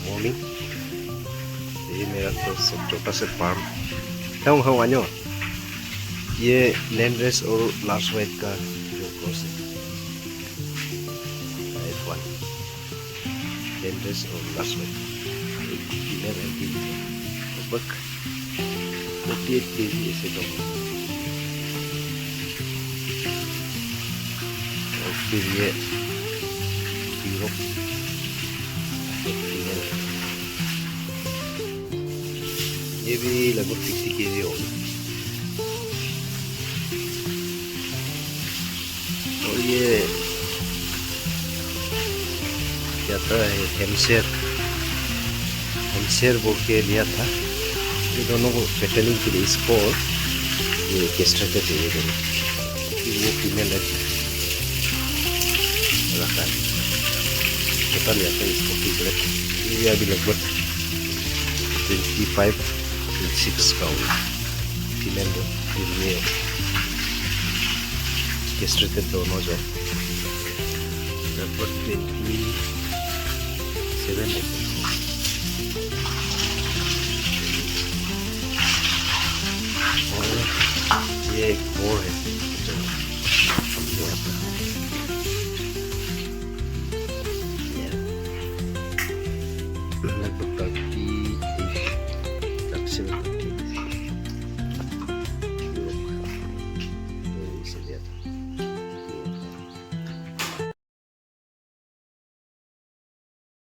Morning. ये मेरा तो सब छोटा से फार्म है। हम आनो ये लैंड रेस और लास्ट वाइट का जो क्रॉस है, F1 लैंड रेस और लास्ट वाइट फीमेल है। लगभग 48 kg ऐसे तो। और फिर ये यूरोप फीमेल है, ये भी लगभग 50 kg होगी। और ये क्या था, हेमशेर बोल के लिया था। ये दोनों को पेटर्निंग के लिए इसको ये केस्ट्रेटेड है ये दोनों। फिर वो फीमेल है रखा है, छोटा लिया था इसको पिगलेट। ये अभी लगभग 25-26 का होगा फीमेल है। फिर ये केस्ट्रेटेड दोनों जो लगभग 27 है। और ये एक मोर है,